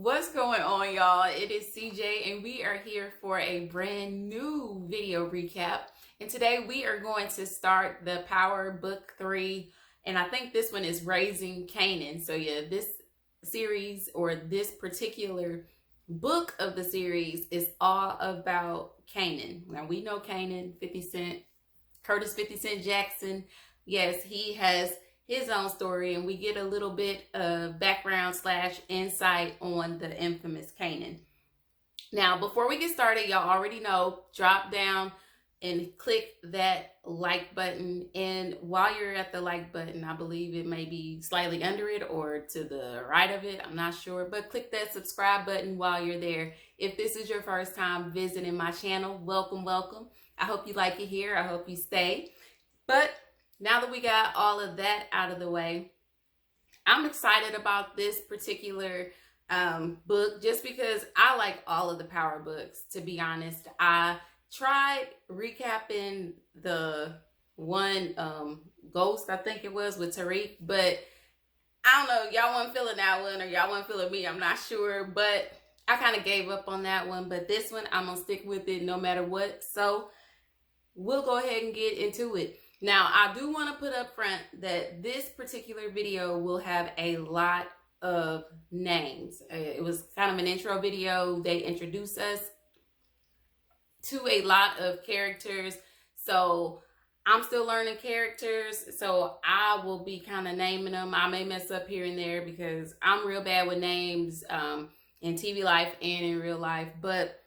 What's going on, y'all? It is CJ and we are here for a brand new video recap. And today we are going to start the Power Book 3. And I think this one is Raising Kanan. So yeah, this series or this particular book of the series is all about Kanan. Now we know Kanan, 50 Cent, Curtis 50 Cent Jackson. Yes, he has his own story, and we get a little bit of background / insight on the infamous Kanan. Now, before we get started, y'all already know, drop down and click that like button. And while you're at the like button, I believe it may be slightly under it or to the right of it, I'm not sure, but click that subscribe button while you're there. If this is your first time visiting my channel, welcome, welcome. I hope you like it here. I hope you stay. But now that we got all of that out of the way, I'm excited about this particular book just because I like all of the Power books, to be honest. I tried recapping the one Ghost, I think it was, with Tariq, but I don't know, y'all wasn't feeling that one or y'all wasn't feeling me, I'm not sure, but I kind of gave up on that one. But this one, I'm gonna stick with it no matter what, so we'll go ahead and get into it. Now, I do want to put up front that this particular video will have a lot of names. It was kind of an intro video. They introduce us to a lot of characters. So I'm still learning characters. So I will be kind of naming them. I may mess up here and there because I'm real bad with names in TV life and in real life. But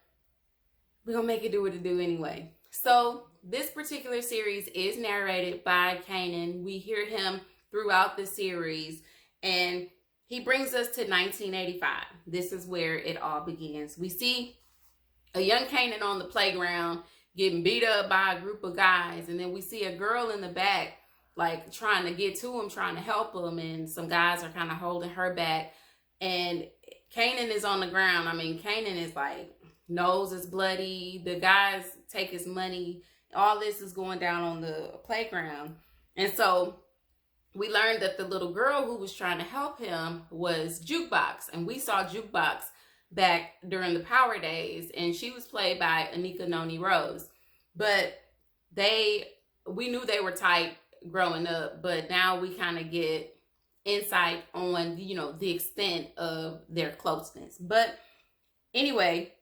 we're going to make it do what it do anyway. So this particular series is narrated by Kanan. We hear him throughout the series, and he brings us to 1985. This is where it all begins. We see a young Kanan on the playground getting beat up by a group of guys, and then we see a girl in the back, like trying to get to him, trying to help him, and some guys are kind of holding her back, and Kanan is on the ground. I mean, Kanan is like, nose is bloody, the guys take his money. All this is going down on the playground. And so we learned that the little girl who was trying to help him was Jukebox. And we saw Jukebox back during the Power days. And she was played by Anika Noni Rose. But we knew they were tight growing up. But now we kind of get insight on, the extent of their closeness. But anyway,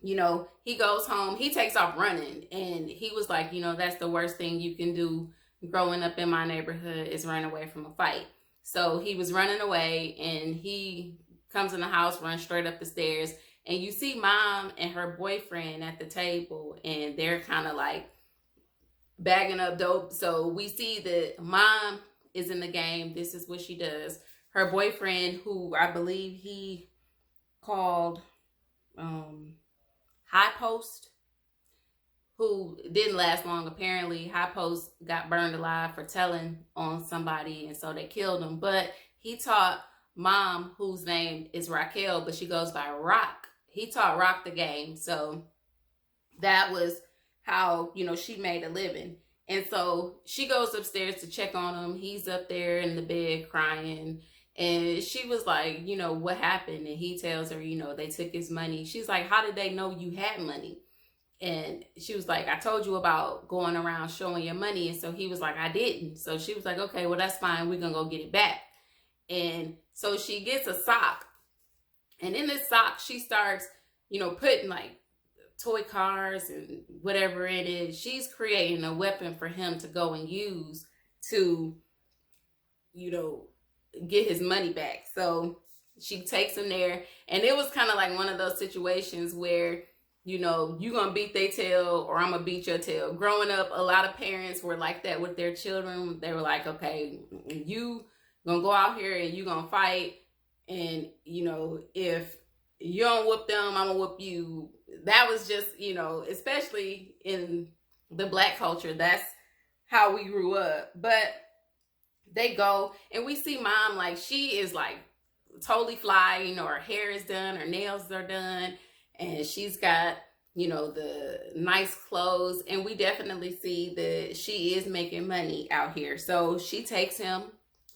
he goes home, he takes off running, and he was like, that's the worst thing you can do growing up in my neighborhood is run away from a fight. So he was running away, and he comes in the house, runs straight up the stairs, and you see mom and her boyfriend at the table, and they're kind of like bagging up dope. So we see that mom is in the game. This is what she does. Her boyfriend, who I believe he called High Post, who didn't last long apparently. High Post got burned alive for telling on somebody, and so they killed him. But he taught mom, whose name is Raquel, but she goes by Rock. He taught Rock the game. So that was how, she made a living. And so she goes upstairs to check on him. He's up there in the bed crying. And she was like, what happened? And he tells her, they took his money. She's like, how did they know you had money? And she was like, I told you about going around showing your money. And so he was like, I didn't. So she was like, okay, well, that's fine. We're going to go get it back. And so she gets a sock. And in this sock, she starts, putting like toy cars and whatever it is. She's creating a weapon for him to go and use to, get his money back. So she takes him there, and it was kind of like one of those situations where, you gonna beat their tail or I'm gonna beat your tail. Growing up, a lot of parents were like that with their children. They were like, okay, you gonna go out here and you gonna fight, and if you don't whoop them, I'm gonna whoop you. That was just, especially in the Black culture, that's how we grew up. But they go, and we see mom, like, she is like totally fly, her hair is done, her nails are done, and she's got, the nice clothes, and we definitely see that she is making money out here. So she takes him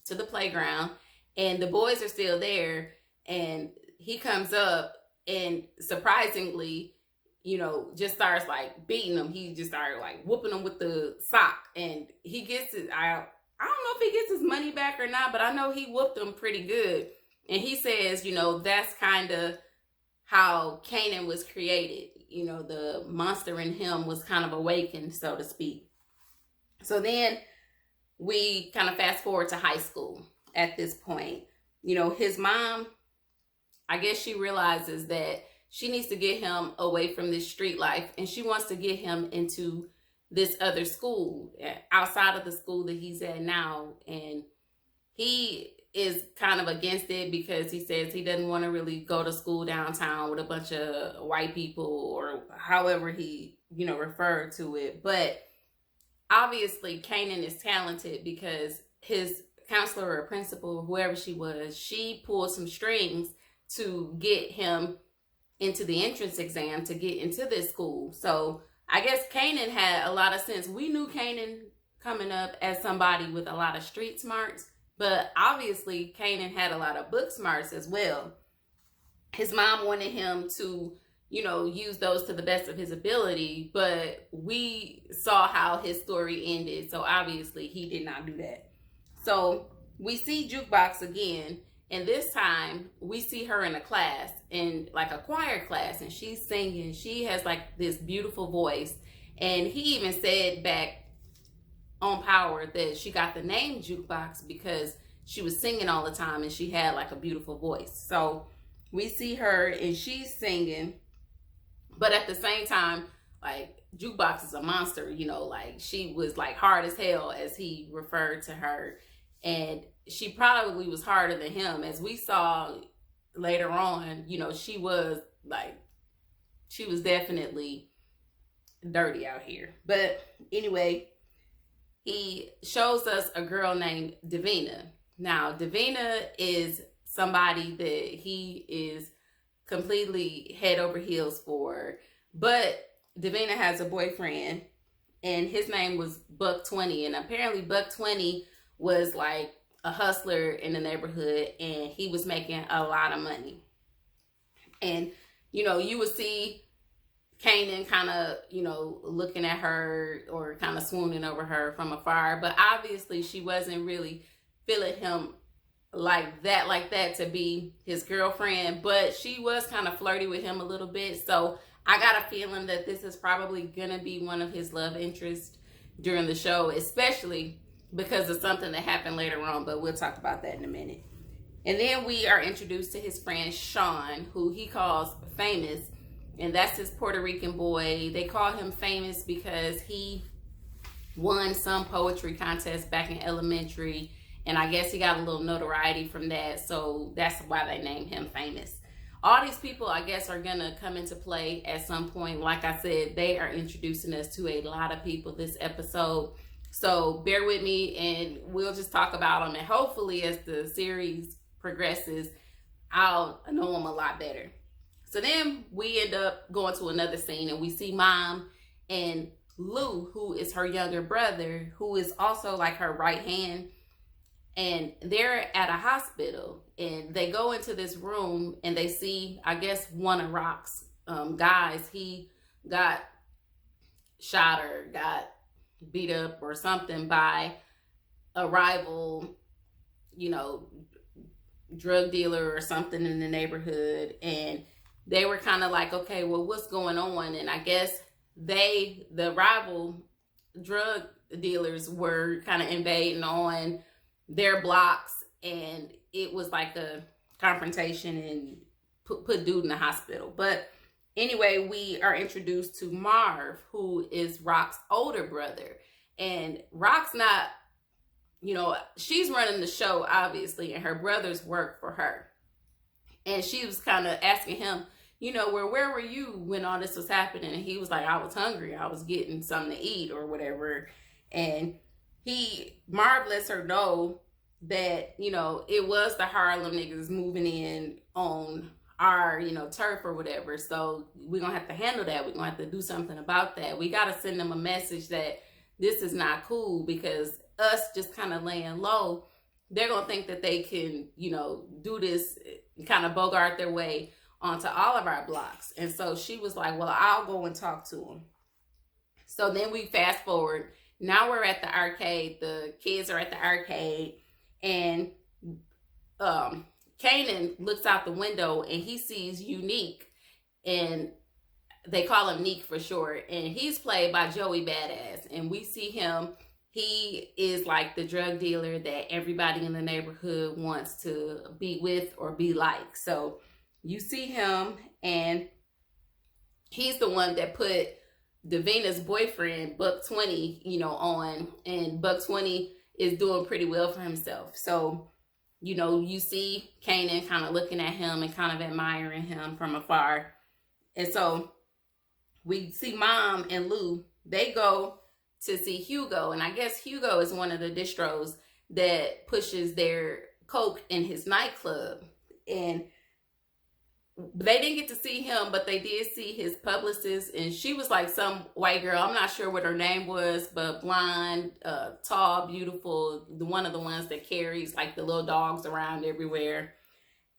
to the playground, and the boys are still there, and he comes up and surprisingly, you know, just starts like beating him. He just started like whooping him with the sock, and he gets it. I don't know if he gets his money back or not, but I know he whooped him pretty good. And he says, you know, that's kind of how Kanan was created. You know, the monster in him was kind of awakened, so to speak. So then we kind of fast forward to high school at this point. You know, his mom, I guess she realizes that she needs to get him away from this street life, and she wants to get him into this other school outside of the school that he's at now. And he is kind of against it because he says he doesn't want to really go to school downtown with a bunch of white people, or however he, you know, referred to it. But obviously Kanan is talented because his counselor or principal, whoever she was, she pulled some strings to get him into the entrance exam to get into this school. So I guess Kanan had a lot of sense. We knew Kanan coming up as somebody with a lot of street smarts, but obviously Kanan had a lot of book smarts as well. His mom wanted him to, you know, use those to the best of his ability, but we saw how his story ended, so obviously he did not do that. So we see Jukebox again, and this time we see her in a class, in like a choir class, and she's singing. She has like this beautiful voice, and he even said back on Power that she got the name Jukebox because she was singing all the time and she had like a beautiful voice. So we see her and she's singing, but at the same time, like, Jukebox is a monster, you know, like she was like hard as hell, as he referred to her. And she probably was harder than him. As we saw later on, you know, she was definitely dirty out here. But anyway, he shows us a girl named Davina. Now, Davina is somebody that he is completely head over heels for. But Davina has a boyfriend, and his name was Buck 20. And apparently Buck 20 was like a hustler in the neighborhood, and he was making a lot of money. And, you know, you would see Kanan kind of, you know, looking at her or kind of swooning over her from afar. But obviously she wasn't really feeling him like that to be his girlfriend. But she was kind of flirty with him a little bit. So I got a feeling that this is probably going to be one of his love interests during the show, especially because of something that happened later on, but we'll talk about that in a minute. And then we are introduced to his friend Sean, who he calls Famous, and that's his Puerto Rican boy. They call him Famous because he won some poetry contest back in elementary, and I guess he got a little notoriety from that, so that's why they named him Famous. All these people, I guess, are gonna come into play at some point. Like I said, they are introducing us to a lot of people this episode. So bear with me and we'll just talk about them. And hopefully as the series progresses, I'll know them a lot better. So then we end up going to another scene and we see Mom and Lou, who is her younger brother, who is also like her right hand. And they're at a hospital and they go into this room and they see, I guess, one of Rock's guys. He got shot or got beat up or something by a rival, you know, drug dealer or something in the neighborhood. And they were kind of like, okay, well, what's going on? And I guess the rival drug dealers were kind of invading on their blocks, and it was like a confrontation and put dude in the hospital. But anyway, we are introduced to Marv, who is Rock's older brother. And Rock's not, you know, she's running the show, obviously, and her brothers work for her. And she was kind of asking him, you know, where were you when all this was happening? And he was like, I was hungry. I was getting something to eat or whatever. And Marv lets her know that, you know, it was the Harlem niggas moving in on our, you know, turf or whatever. So we're going to have to handle that. We're going to have to do something about that. We got to send them a message that this is not cool, because us just kind of laying low they're going to think that they can, do this, kind of bogart their way onto all of our blocks. And so she was like, well, I'll go and talk to them. So then we fast forward. Now we're at the arcade. The kids are at the arcade. And Kanan looks out the window and he sees Unique. And they call him Neek for short. And he's played by Joey Badass. And we see him. He is like the drug dealer that everybody in the neighborhood wants to be with or be like. So you see him, and he's the one that put Davina's boyfriend, Buck 20, on. And Buck 20 is doing pretty well for himself. So, you see Kanan kind of looking at him and kind of admiring him from afar. And so we see Mom and Lou, they go to see Hugo. And I guess Hugo is one of the distros that pushes their coke in his nightclub. And they didn't get to see him, but they did see his publicist. And she was like some white girl. I'm not sure what her name was, but blonde, tall, beautiful. One of the ones that carries like the little dogs around everywhere.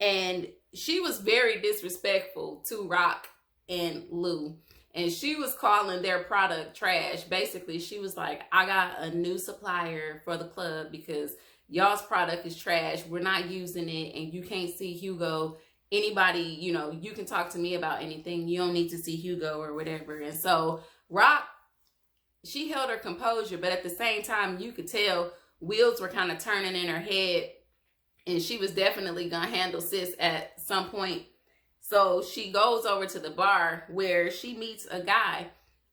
And she was very disrespectful to Rock and Lou. And she was calling their product trash. Basically, she was like, I got a new supplier for the club because y'all's product is trash. We're not using it, and you can't see Hugo. Anybody, you can talk to me about anything. You don't need to see Hugo or whatever. And so Rock, she held her composure, but at the same time, you could tell wheels were kind of turning in her head, and she was definitely going to handle sis at some point. So she goes over to the bar where she meets a guy,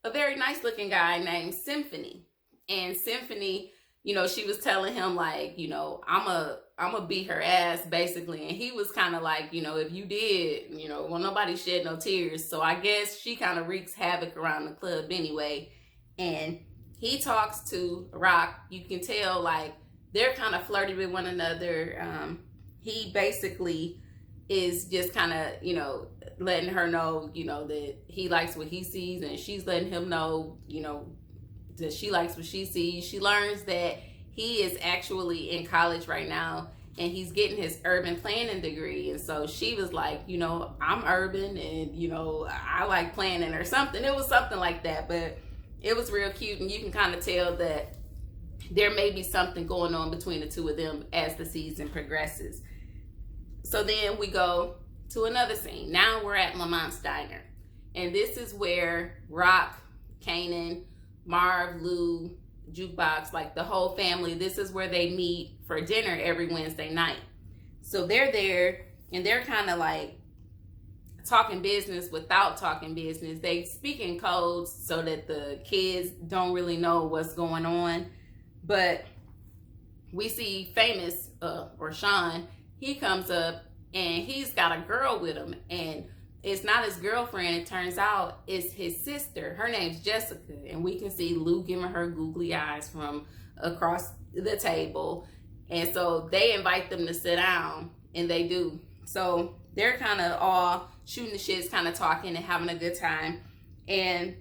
a very nice looking guy named Symphony. And Symphony, she was telling him like, I'm a beat her ass basically. And he was kind of like, if you did, well, nobody shed no tears. So I guess she kind of wreaks havoc around the club anyway. And he talks to Rock. You can tell like they're kind of flirty with one another. He basically is just kind of, letting her know, that he likes what he sees, and she's letting him know, that she likes what she sees. She learns that he is actually in college right now, and he's getting his urban planning degree. And so she was like, I'm urban, and, I like planning or something. It was something like that, but it was real cute, and you can kind of tell that there may be something going on between the two of them as the season progresses. So then we go to another scene. Now we're at Lamont's Diner. And this is where Rock, Kanan, Marv, Lou, Jukebox, like the whole family, this is where they meet for dinner every Wednesday night. So they're there, and they're kind of like talking business without talking business. They speak in codes so that the kids don't really know what's going on. But we see Famous, or Sean, he comes up and he's got a girl with him, and it's not his girlfriend. It turns out it's his sister. Her name's Jessica, and we can see Lou giving her googly eyes from across the table. And so they invite them to sit down, and they do. So they're kind of all shooting the shits, kind of talking and having a good time. And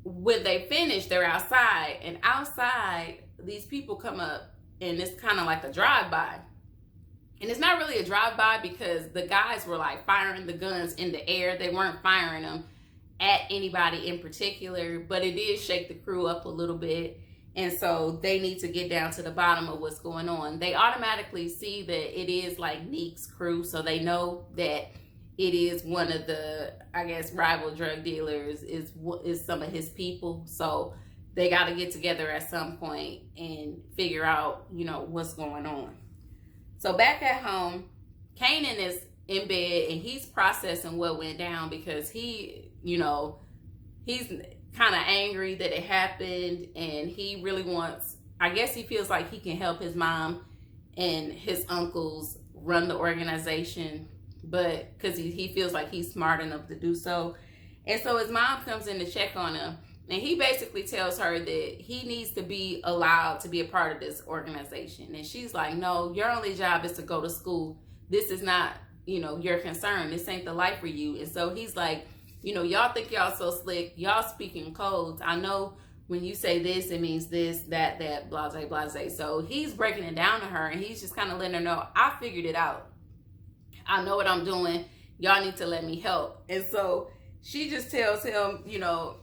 when they finish, they're outside, and outside these people come up, and it's kind of like a drive-by. And it's not really a drive-by because the guys were like firing the guns in the air. They weren't firing them at anybody in particular, but it did shake the crew up a little bit. And so they need to get down to the bottom of what's going on. They automatically see that it is like Neek's crew, so they know that it is one of the, I guess, rival drug dealers is some of his people. So they got to get together at some point and figure out, what's going on. So back at home, Kanan is in bed, and he's processing what went down because he's kind of angry that it happened, and he really wants, I guess he feels like he can help his mom and his uncles run the organization, but because he feels like he's smart enough to do so. And so his mom comes in to check on him, and he basically tells her that he needs to be allowed to be a part of this organization. And she's like, no, your only job is to go to school. This is not, your concern. This ain't the life for you. And so he's like, y'all think y'all so slick. Y'all speaking codes. I know when you say this, it means this, that, blase, blase. So he's breaking it down to her, and he's just kind of letting her know, I figured it out. I know what I'm doing. Y'all need to let me help. And so she just tells him, you know,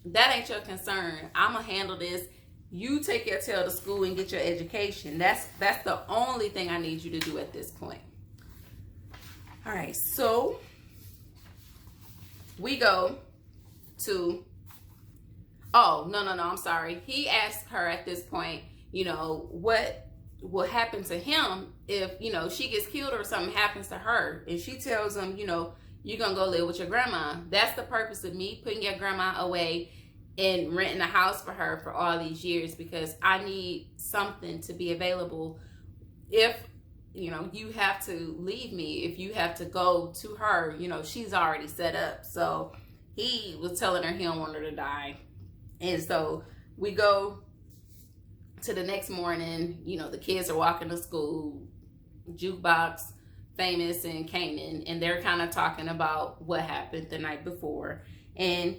that ain't your concern. I'm going to handle this. You take your tail to school and get your education. That's the only thing I need you to do at this point. All right, so we go to, oh, no, I'm sorry. He asked her at this point, you know, what will happen to him if, you know, she gets killed or something happens to her. And she tells him, you know, you're going to go live with your grandma. That's the purpose of me putting your grandma away and renting a house for her for all these years, because I need something to be available if, you know, you have to leave me, if you have to go to her, you know, she's already set up. So he was telling her he don't want her to die. And so we go to the next morning, you know, the kids are walking to school, Jukebox, Famous, and Kanan, and they're kind of talking about what happened the night before. And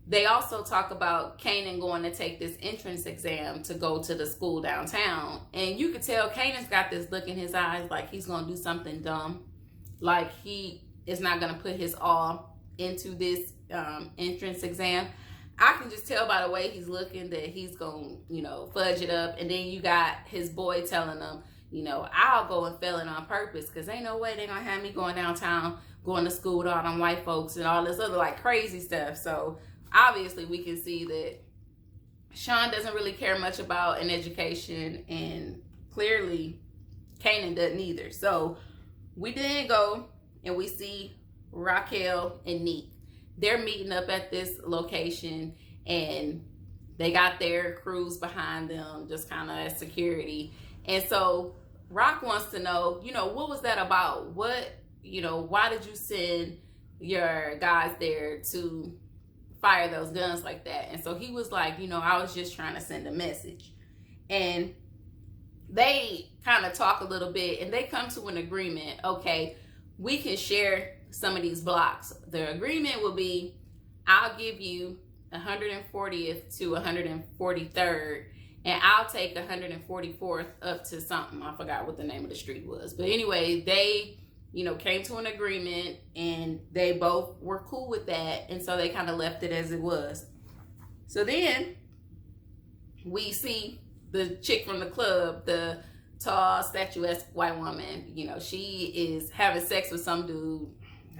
they also talk about Kanan going to take this entrance exam to go to the school downtown. And you could tell Kanan's got this look in his eyes like he's going to do something dumb. Like he is not going to put his all into this entrance exam. I can just tell by the way he's looking that he's going to, you know, fudge it up. And then you got his boy telling him, you know, I'll go and fail it on purpose, because ain't no way they're going to have me going downtown, going to school with all them white folks and all this other like crazy stuff. So obviously we can see that Sean doesn't really care much about an education, and clearly Kanan doesn't either. So we then go and we see Raquel and Neek. They're meeting up at this location, and they got their crews behind them, just kind of as security. And so Rock wants to know, you know, what was that about? What, you know, why did you send your guys there to fire those guns like that? And so he was like, you know, I was just trying to send a message. And they kind of talk a little bit, and they come to an agreement. Okay, we can share some of these blocks. The agreement will be, I'll give you 140th to 143rd, and I'll take 144th up to something. I forgot what the name of the street was. But anyway, they, you know, came to an agreement, and they both were cool with that. And so they kind of left it as it was. So then we see the chick from the club, the tall, statuesque white woman. You know, she is having sex with some dude.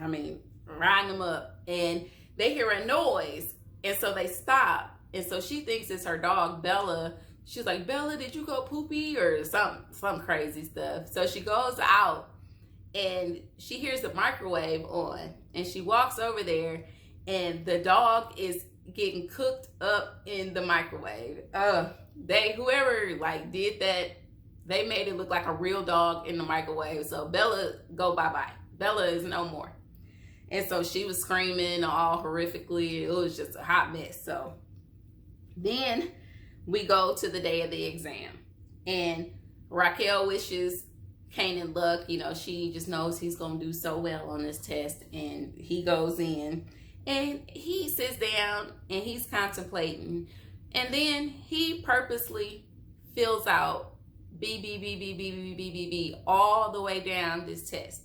I mean, riding him up. And they hear a noise. And so they stop. And so she thinks it's her dog, Bella. She's like, Bella, did you go poopy? Or some crazy stuff. So she goes out, and she hears the microwave on, and she walks over there, and the dog is getting cooked up in the microwave. Whoever like did that, they made it look like a real dog in the microwave. So Bella, go bye-bye. Bella is no more. And so she was screaming all horrifically. It was just a hot mess. So then we go to the day of the exam, and Raquel wishes Kanan luck. You know, she just knows he's going to do so well on this test. And he goes in, and he sits down, and he's contemplating. And then he purposely fills out B, B, B, B, B, B, B, B, B, all the way down this test.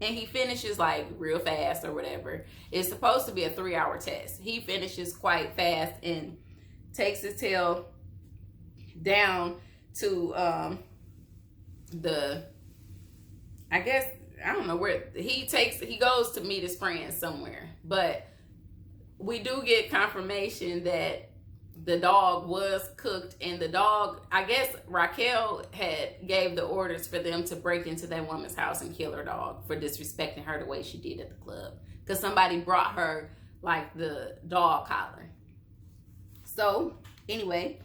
And he finishes like real fast or whatever. It's supposed to be a 3-hour test. He finishes quite fast and takes his tail down to I don't know where he goes to meet his friends somewhere. But we do get confirmation that the dog was cooked, and the dog, I guess Raquel had gave the orders for them to break into that woman's house and kill her dog for disrespecting her the way she did at the club, because somebody brought her like the dog collar. So anyway,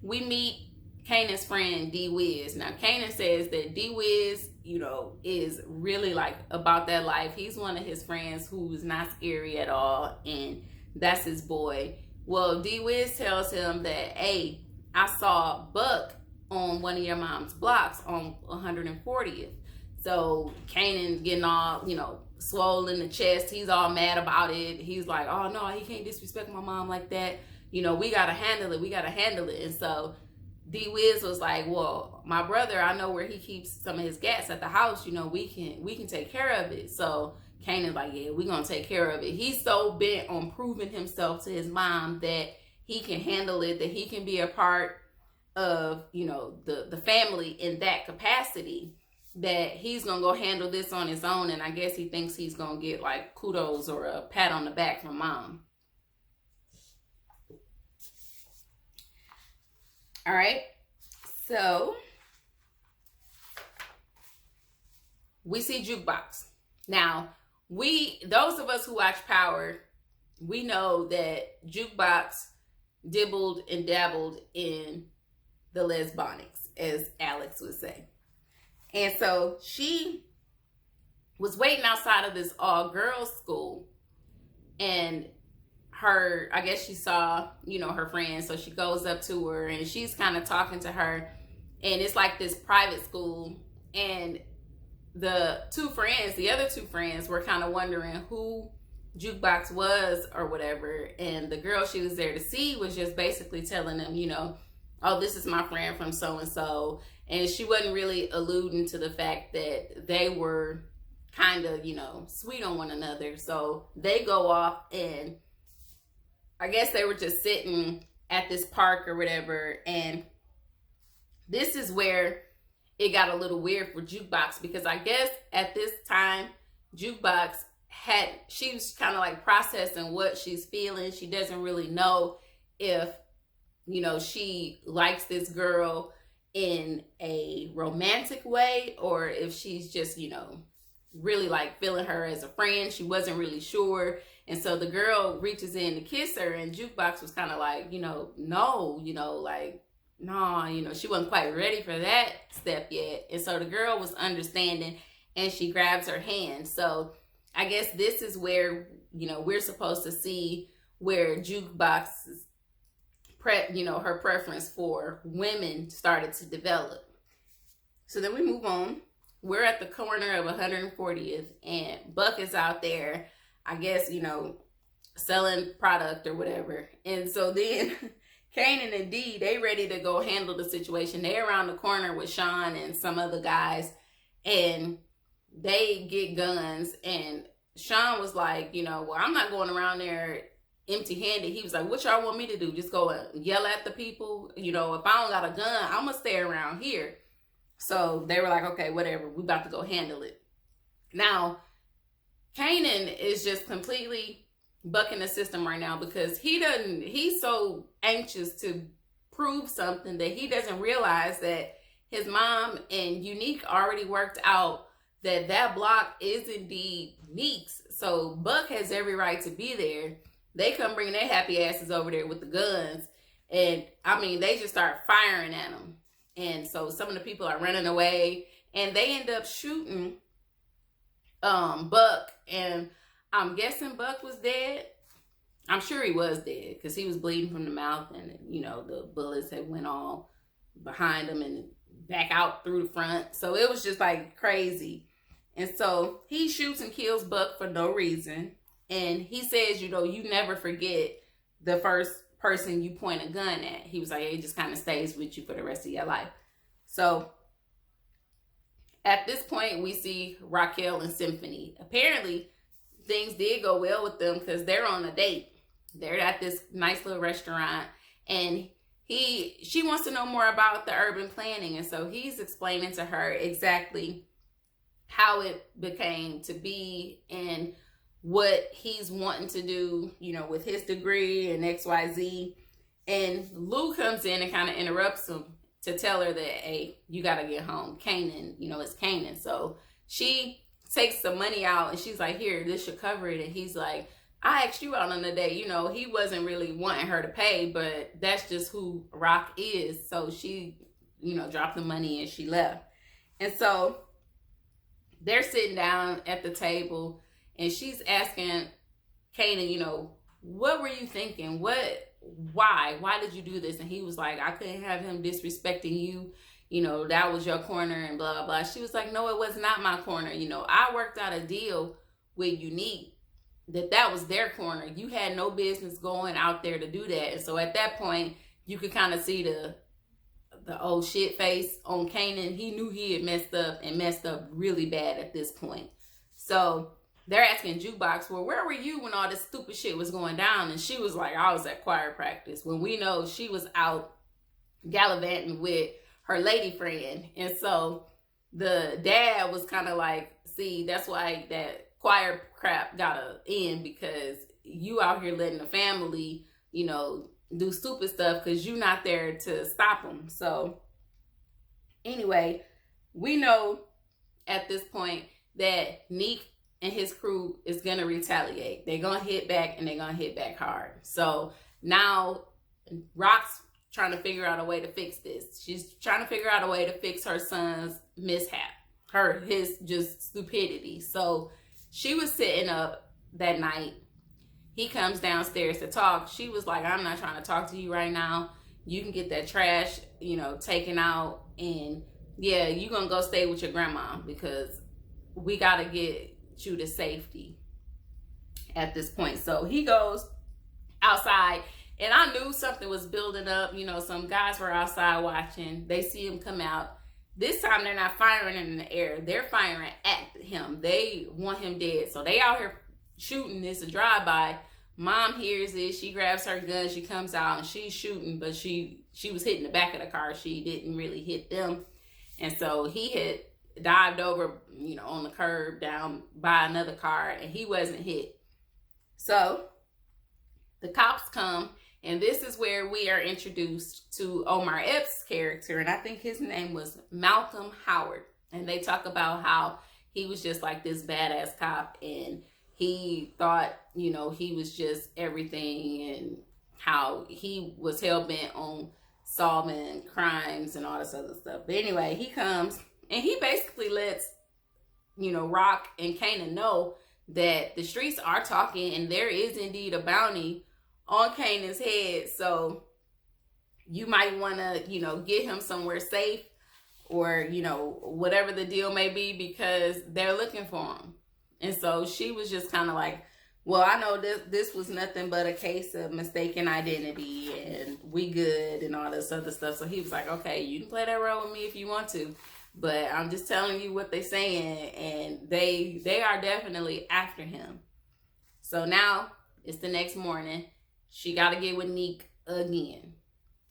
we meet Kanan's friend D Wiz. Now Kanan says that D Wiz, you know, is really like about that life. He's one of his friends who's not scary at all, and that's his boy. Well, D Wiz tells him that, hey, I saw Buck on one of your mom's blocks on 140th. So Kanan getting all, you know, swollen in the chest. He's all mad about it. He's like, oh no, he can't disrespect my mom like that. you know, we got to handle it. We got to handle it. And so D Wiz was like, well, my brother, I know where he keeps some of his gas at the house. You know, we can take care of it. So Kanan's like, yeah, we're going to take care of it. He's so bent on proving himself to his mom that he can handle it, that he can be a part of, you know, the family in that capacity, that he's going to go handle this on his own. And I guess he thinks he's going to get like kudos or a pat on the back from mom. All right. So we see Jukebox. Now, those of us who watch Power, we know that Jukebox dibbled and dabbled in the lesbonics, as Alex would say. And so she was waiting outside of this all-girls school, and I guess she saw, you know, her friend, so she goes up to her and she's kind of talking to her, and it's like this private school, and the other two friends were kind of wondering who Jukebox was or whatever, and the girl she was there to see was just basically telling them, you know, oh, this is my friend from so-and-so, and she wasn't really alluding to the fact that they were kind of, you know, sweet on one another. So they go off, and I guess they were just sitting at this park or whatever, and this is where it got a little weird for Jukebox, because I guess at this time, Jukebox she was kind of like processing what she's feeling. She doesn't really know if, you know, she likes this girl in a romantic way, or if she's just, you know, really like feeling her as a friend. She wasn't really sure. And so the girl reaches in to kiss her, and Jukebox was kind of like, you know, no, you know, like, no, you know, she wasn't quite ready for that step yet. And so the girl was understanding, and she grabs her hand. So I guess this is where, you know, we're supposed to see where Jukebox's you know, her preference for women started to develop. So then we move on. We're at the corner of 140th, and Buck is out there, I guess, you know, selling product or whatever. And so then Kanan and Dee, they ready to go handle the situation. They're around the corner with Sean and some other guys, and they get guns. And Sean was like, you know, well, I'm not going around there empty-handed. He was like, what y'all want me to do? Just go and yell at the people? You know, if I don't got a gun, I'm gonna stay around here. So they were like, okay, whatever, we about to go handle it. Now, Kanan is just completely bucking the system right now, because he's so anxious to prove something that he doesn't realize that his mom and Unique already worked out that block is indeed Neek's. So Buck has every right to be there. They come bringing their happy asses over there with the guns. And, I mean, they just start firing at them. And so some of the people are running away. And they end up shooting Buck. And I'm guessing Buck was dead. I'm sure he was dead, because he was bleeding from the mouth. And, you know, the bullets had went all behind him and back out through the front. So it was just, like, crazy. And so he shoots and kills Buck for no reason. And he says, you know, you never forget the first person you point a gun at. He was like, it just kind of stays with you for the rest of your life. So at this point, we see Raquel and Symphony. Apparently, things did go well with them, because they're on a date. They're at this nice little restaurant, and she wants to know more about the urban planning. And so he's explaining to her exactly how it became to be and what he's wanting to do, you know, with his degree and XYZ. And Lou comes in and kind of interrupts him to tell her that, hey, you got to get home. Kanan, you know, it's Kanan. So she takes the money out, and she's like, here, this should cover it. And he's like, I asked you out on the date. You know, he wasn't really wanting her to pay, but that's just who Rock is. So she, you know, dropped the money and she left. And so they're sitting down at the table, and she's asking Kanan, you know, what were you thinking? Why did you do this? And he was like, I couldn't have him disrespecting you. You know, that was your corner and blah, blah. She was like, no, it was not my corner. You know, I worked out a deal with Unique that was their corner. You had no business going out there to do that. And so at that point, you could kind of see the old shit face on Kanan. He knew he had messed up really bad at this point. So they're asking Jukebox, well, where were you when all this stupid shit was going down? And she was like, I was at choir practice, when we know she was out gallivanting with her lady friend. And so the dad was kind of like, see, that's why that choir crap gotta end, because you out here letting the family, you know, do stupid stuff because you're not there to stop them. So anyway, we know at this point that Neek and his crew is going to retaliate. They're going to hit back, and they're going to hit back hard. So now Rock's trying to figure out a way to fix this. She's trying to figure out a way to fix her son's mishap, his just stupidity. So she was sitting up that night. He comes downstairs to talk. She was like, I'm not trying to talk to you right now. You can get that trash, you know, taken out. And yeah, you're going to go stay with your grandma, because we got to get you to safety at this point. So he goes outside, and I knew something was building up. You know, some guys were outside watching. They see him come out. This time they're not firing in the air. They're firing at him. They want him dead. So they out here shooting. It's a drive-by. Mom hears it. She grabs her gun. She comes out and she's shooting, but she was hitting the back of the car. She didn't really hit them. And so he had dived over, you know, on the curb down by another car, and he wasn't hit. So the cops come, and this is where we are introduced to Omar Epps' character, and I think his name was Malcolm Howard. And they talk about how he was just like this badass cop, and he thought, you know, he was just everything, and how he was hell-bent on solving crimes and all this other stuff. But anyway, he comes, and he basically lets, you know, Rock and Kanan know that the streets are talking, and there is indeed a bounty on Kanan's head. So you might want to, you know, get him somewhere safe, or, you know, whatever the deal may be, because they're looking for him. And so she was just kind of like, well, I know this was nothing but a case of mistaken identity, and we good and all this other stuff. So he was like, okay, you can play that role with me if you want to, but I'm just telling you what they're saying, and they are definitely after him. So now it's the next morning. She got to get with Neek again.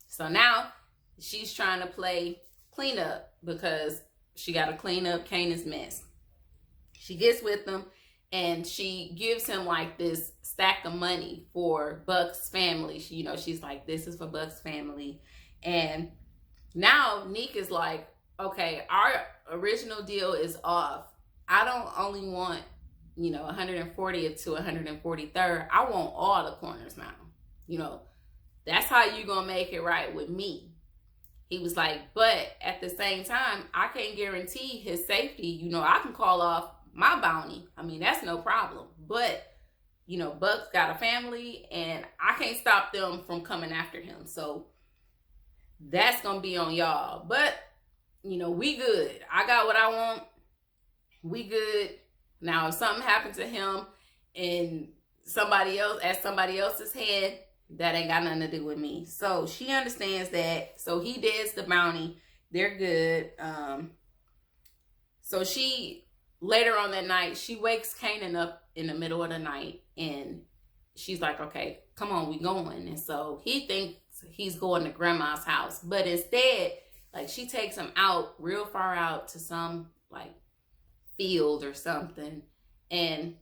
So now she's trying to play cleanup, because she got to clean up Kanan's mess. She gets with him, and she gives him like this stack of money for Buck's family. She, you know, she's like, this is for Buck's family. And now Neek is like, okay, our original deal is off. I don't only want, you know, 140th to 143rd. I want all the corners now. You know, that's how you gonna make it right with me. He was like, but at the same time, I can't guarantee his safety. You know, I can call off my bounty. I mean, that's no problem. But, you know, Buck's got a family, and I can't stop them from coming after him. So that's going to be on y'all. But, you know, we good. I got what I want. We good. Now, if something happened to him and somebody else, at somebody else's head, that ain't got nothing to do with me. So she understands that. So he deads the bounty. They're good. So she, later on that night, she wakes Kanan up in the middle of the night, and she's like, okay, come on, we going. And so he thinks he's going to grandma's house, but instead, like, she takes him out, real far out, to some like field or something, and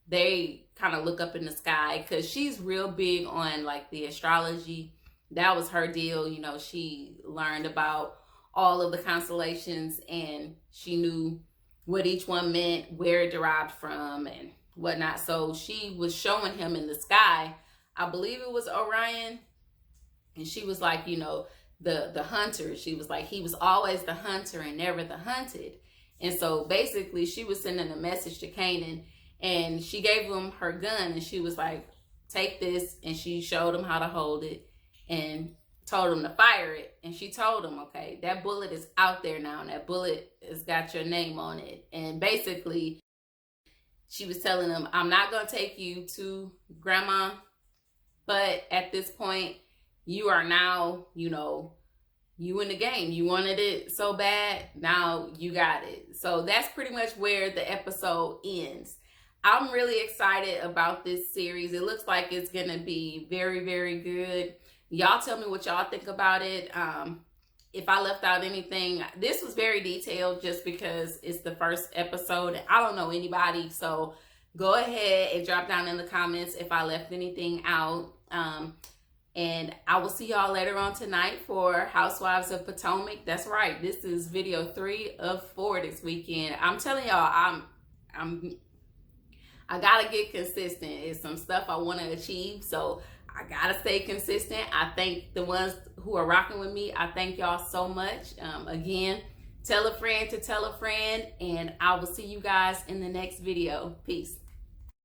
they kind of look up in the sky, because she's real big on like the astrology. That was her deal. You know, she learned about all of the constellations, and she knew what each one meant, where it derived from, and whatnot. So she was showing him in the sky, I believe it was Orion, and she was like, you know, the hunter. She was like, he was always the hunter and never the hunted. And so basically she was sending a message to Kanan, and she gave him her gun, and she was like, take this, and she showed him how to hold it and told him to fire it. And she told him, okay, that bullet is out there now, and that bullet has got your name on it. And basically she was telling them, I'm not going to take you to grandma, but at this point, you are now, you know, you in the game. You wanted it so bad, now you got it. So that's pretty much where the episode ends. I'm really excited about this series. It looks like it's going to be very, very good. Y'all tell me what y'all think about it. If I left out anything, this was very detailed just because it's the first episode. I don't know anybody, so go ahead and drop down in the comments if I left anything out. And I will see y'all later on tonight for Housewives of Potomac. That's right, this is video 3 of 4 this weekend. I'm telling y'all, I gotta get consistent. It's some stuff I want to achieve, so I gotta stay consistent. I thank the ones who are rocking with me. I thank y'all so much. Again, tell a friend to tell a friend, and I will see you guys in the next video. Peace.